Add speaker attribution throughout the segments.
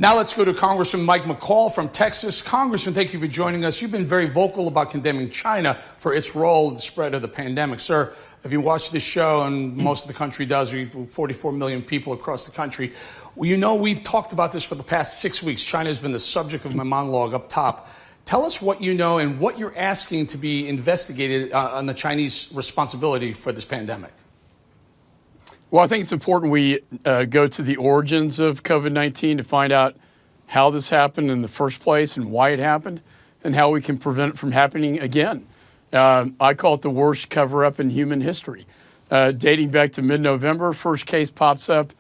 Speaker 1: Now let's go to Congressman Mike McCaul from Texas. Congressman, thank you for joining us. You've been very vocal about condemning China for its role in the spread of the pandemic. Sir, if you watch this show, and most of the country does, 44 million people across the country, well, you know we've talked about this for the past 6 weeks. China has been the subject of my monologue up top. Tell us what you know and what you're asking to be investigated on the Chinese responsibility for this pandemic.
Speaker 2: Well, I think it's important we go to the origins of COVID-19 to find out how this happened in the first place and why it happened and how we can prevent it from happening again. I call it the worst cover-up in human history. Dating back to mid-November, first case pops up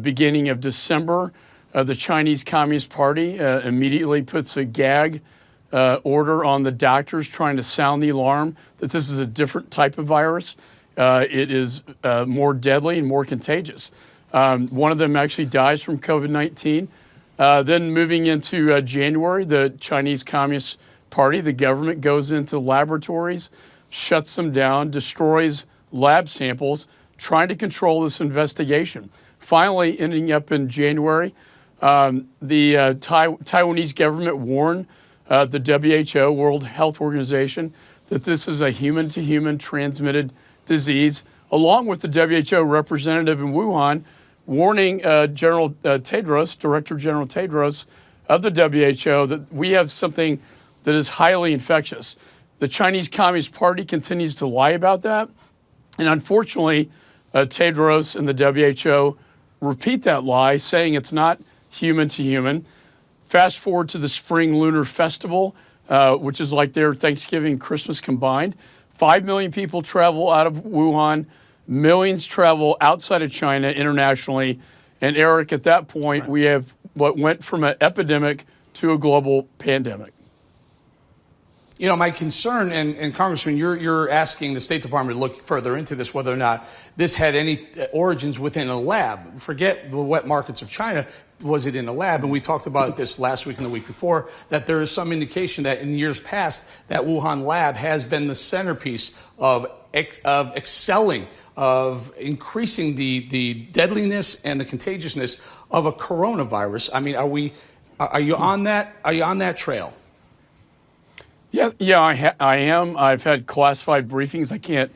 Speaker 2: beginning of December. The Chinese Communist Party immediately puts a gag order on the doctors trying to sound the alarm that this is a different type of virus. It is more deadly and more contagious. One of them actually dies from COVID-19. Then moving into January, the Chinese Communist Party, the government goes into laboratories, shuts them down, destroys lab samples, trying to control this investigation. Finally, ending up in January, the Taiwanese government warned the WHO, World Health Organization, that this is a human-to-human transmitted disease, along with the WHO representative in Wuhan, warning General Tedros, Director General Tedros of the WHO, that we have something that is highly infectious. The Chinese Communist Party continues to lie about that, and unfortunately, Tedros and the WHO repeat that lie, saying it's not human-to-human. Fast forward to the Spring Lunar Festival, which is like their Thanksgiving and Christmas combined. 5 million people travel out of Wuhan, millions travel outside of China internationally. And Eric, at that point, we have what went from an epidemic to a global pandemic.
Speaker 1: You know, my concern, and Congressman, you're asking the State Department to look further into this, whether or not this had any origins within a lab. Forget the wet markets of China. Was it in a lab? And we talked about this last week and the week before, that there is some indication that in years past, that Wuhan lab has been the centerpiece of excelling, of increasing the deadliness and the contagiousness of a coronavirus. I mean, are you on that trail?
Speaker 2: Yeah, I am. I've had classified briefings. I can't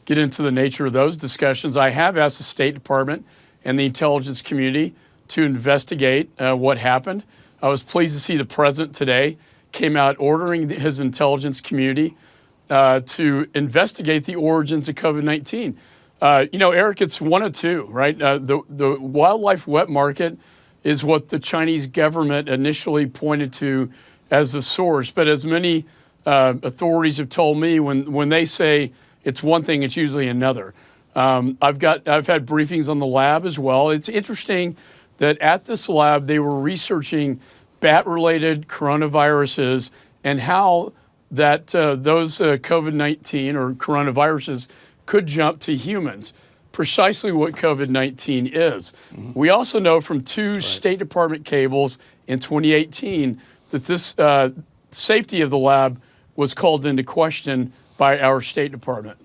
Speaker 2: get into the nature of those discussions. I have asked the State Department and the intelligence community to investigate what happened. I was pleased to see the president today came out ordering his intelligence community to investigate the origins of COVID-19. You know, Eric, it's one of two, right? The wildlife wet market is what the Chinese government initially pointed to as the source. But as many authorities have told me, when they say it's one thing, it's usually another. I've had briefings on the lab as well. It's interesting that at this lab, they were researching bat-related coronaviruses and how that those COVID-19 or coronaviruses could jump to humans, precisely what COVID-19 is. Mm-hmm. We also know from two State Department cables in 2018 that this safety of the lab was called into question by our State Department.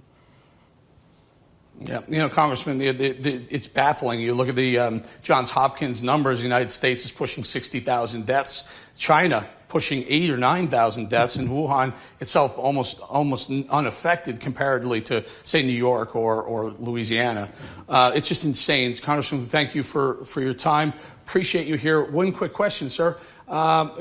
Speaker 1: Yeah, you know, Congressman, it's baffling. You look at the Johns Hopkins numbers. The United States is pushing 60,000 deaths. China pushing 8,000 or 9,000 deaths, and Wuhan itself almost unaffected comparatively to, say, New York or Louisiana. It's just insane. Congressman, thank you for your time. Appreciate you here. One quick question, sir.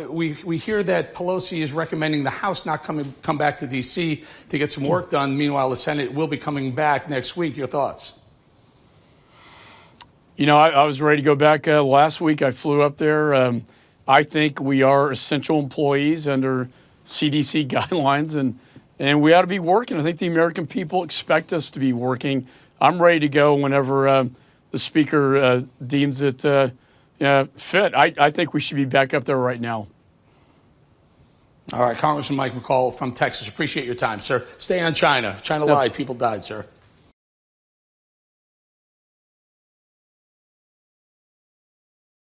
Speaker 1: We hear that Pelosi is recommending the House not come back to D.C. to get some work done. Meanwhile, the Senate will be coming back next week. Your thoughts?
Speaker 2: You know, I was ready to go back last week. I flew up there. I think we are essential employees under CDC guidelines, and we ought to be working. I think the American people expect us to be working. I'm ready to go whenever the Speaker deems it fit. I think we should be back up there right now.
Speaker 1: All right, Congressman Mike McCaul from Texas. Appreciate your time, sir. Stay on China. China lied. People died, sir.